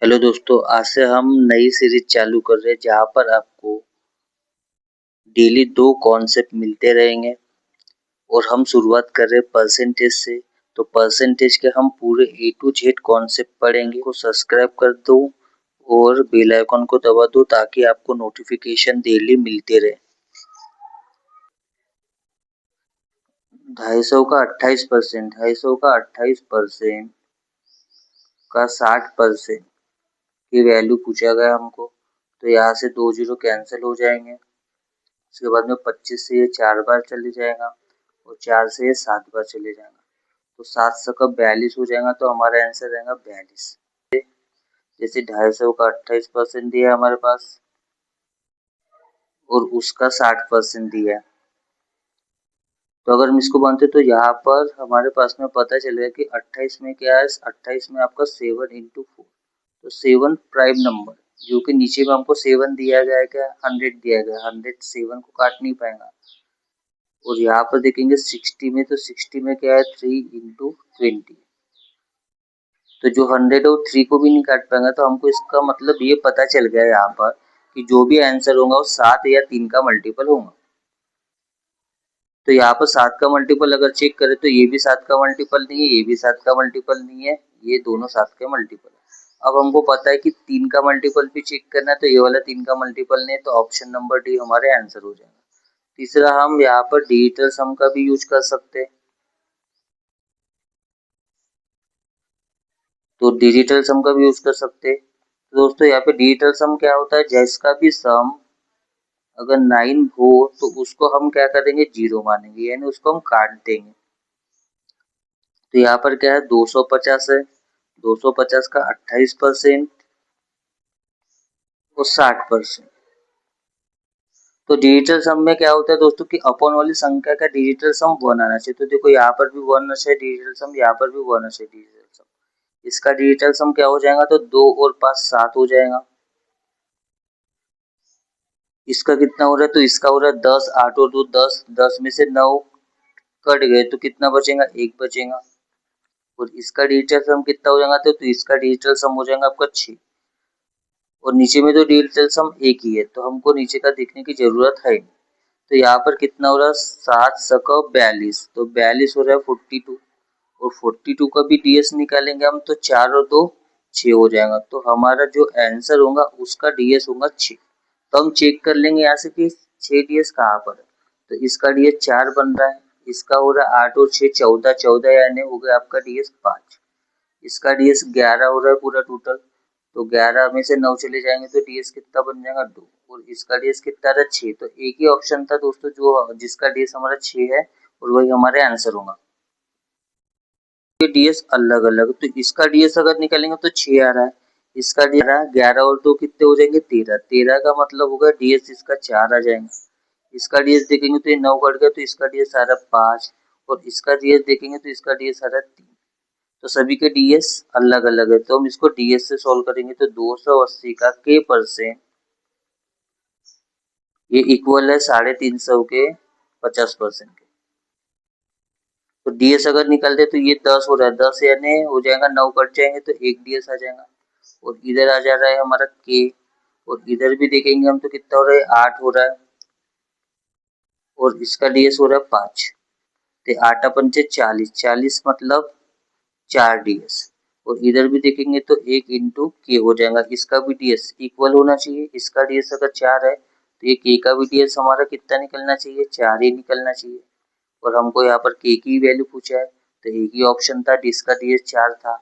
Hello दोस्तों, आज से हम नई सीरीज चालू कर रहे हैं जहाँ पर आपको डेली 2 कॉन्सेप्ट मिलते रहेंगे और हम शुरुआत कर रहे हैं परसेंटेज से। तो परसेंटेज के हम पूरे ए टू जेड कॉन्सेप्ट पढ़ेंगे। को सब्सक्राइब कर दो और बेल आइकन को दबा दो ताकि आपको नोटिफिकेशन डेली मिलते रहे। 250 का 28%, 250 का 28% का 60% की वैल्यू पूछा गया हमको। तो यहाँ से 2 जीरो कैंसिल हो जाएंगे। उसके बाद में 25 से ये 4 बार चले जाएगा और 4 से ये 7 बार चले जाएगा। तो 7 सौ 42 हो जाएगा। तो हमारा आंसर रहेगा 42। जैसे 250 का 28% दिया है हमारे पास और उसका 60% दिया है। तो अगर हम इसको बनते तो यहाँ पर हमारे पास में पता चलेगा कि 28 में क्या है, 28 में आपका 7 इंटू 4। तो 7 प्राइम नंबर जो कि नीचे में हमको 7 दिया गया है, क्या 100 दिया गया, 100 7 को काट नहीं पाएगा। और यहाँ पर देखेंगे 60 में, तो 60 में क्या है 3 इंटू 20। तो जो 100 है वो 3 को भी नहीं काट पाएगा। तो हमको इसका मतलब ये पता चल गया यहाँ पर कि जो भी आंसर होगा वो 7 या 3 का मल्टीपल होगा। तो यहाँ पर 7 का मल्टीपल अगर चेक करें तो ये भी 7 का मल्टीपल नहीं है, ये भी 7 का मल्टीपल नहीं है, ये दोनों 7 के मल्टीपल है। अब हमको पता है कि 3 का मल्टीपल भी चेक करना है, तो ये वाला 3 का मल्टीपल नहीं है, तो ऑप्शन नंबर डी हमारे आंसर हो जाएगा। तीसरा, हम यहाँ पर डिजिटल सम का भी यूज कर सकते हैं। तो डिजिटल सम का भी यूज कर सकते हैं। तो दोस्तों यहाँ पे डिजिटल सम क्या होता है, जिसका भी सम अगर 9 हो तो उसको हम क्या करेंगे, 0 मानेंगे, यानी उसको हम काट देंगे। तो यहाँ पर क्या है 250 है, 250 का 28% और 60%। तो डिजिटल सम में क्या होता है दोस्तों कि अपन वाली संख्या का डिजिटल सम 1 आना चाहिए। तो देखो यहाँ पर भी 1 है डिजिटल सम, यहाँ पर भी 1 है डिजिटल सम। इसका डिजिटल सम क्या हो जाएगा, तो 2 और 5 7 हो जाएगा। इसका कितना हो रहा है, तो इसका हो रहा है 10, 8 और 2 10, 10 में से 9 कट गए तो कितना बचेगा, 1 बचेगा। और इसका डिजिटल सम कितना हो जाएगा, तो इसका डिजिटल सम हो जाएगा आपका 6। और नीचे में तो डिजिटल सम एक ही है, तो हमको नीचे का देखने की जरूरत है। तो यहाँ पर कितना हो रहा है, 7 सक 42, तो 42 हो रहा है 42। और 42 का भी डीएस निकालेंगे हम, तो 4 और 2 6 हो जाएगा। तो हमारा जो आंसर होगा उसका डीएस होगा 6। तो हम चेक कर लेंगे यहाँ से कि 6 डीएस कहाँ पर है। तो इसका डीएस 4 बन रहा है, इसका हो रहा है 8 और 6 14, 14 यानी हो गया आपका डीएस 5। इसका डीएस 11 हो रहा है पूरा टोटल। तो 11 में से 9 चले जाएंगे तो डीएस कितना बन जाएगा, 2। और इसका डीएस कितना रहा, 6। तो एक ही ऑप्शन था दोस्तों जो जिसका डीएस हमारा 6 है और वही हमारे आंसर होगा। डीएस अलग अलग, तो इसका डीएस अगर निकालेंगे तो 6 आ रहा है, इसका डीएस 11 और 2 कितने हो जाएंगे, 13। 13 का मतलब होगा डीएस इसका 4 आ जाएंगे। इसका डीएस देखेंगे तो ये 9 कट गया, तो इसका डीएस आ रहा है 5। और इसका डीएस देखेंगे तो इसका डीएस आ रहा है 3। तो सभी के डीएस अलग अलग है। तो हम इसको डीएस से सॉल्व करेंगे तो 280 का k परसेंट ये इक्वल है 350 के 50% के। तो डीएस अगर निकालते तो ये 10 हो रहा है, 10 यानी हो जाएगा 9 कट जाएंगे तो एक डीएस आ जाएगा। और इधर आ जा रहा है हमारा के, और इधर भी देखेंगे हम तो कितना हो रहा है, 8 हो रहा है। और इसका डीएस हो रहा है 5। तो 8 अपन से 40, 40 मतलब 4 डीएस। और इधर भी देखेंगे तो 1 इंटू के हो जाएगा। इसका भी डीएस इक्वल होना चाहिए। इसका डीएस अगर 4 है तो ये के का भी डीएस हमारा कितना निकलना चाहिए, 4 ही निकलना चाहिए। और हमको यहाँ पर के की वैल्यू पूछा है, तो एक ही ऑप्शन था जिसका डीएस 4 था।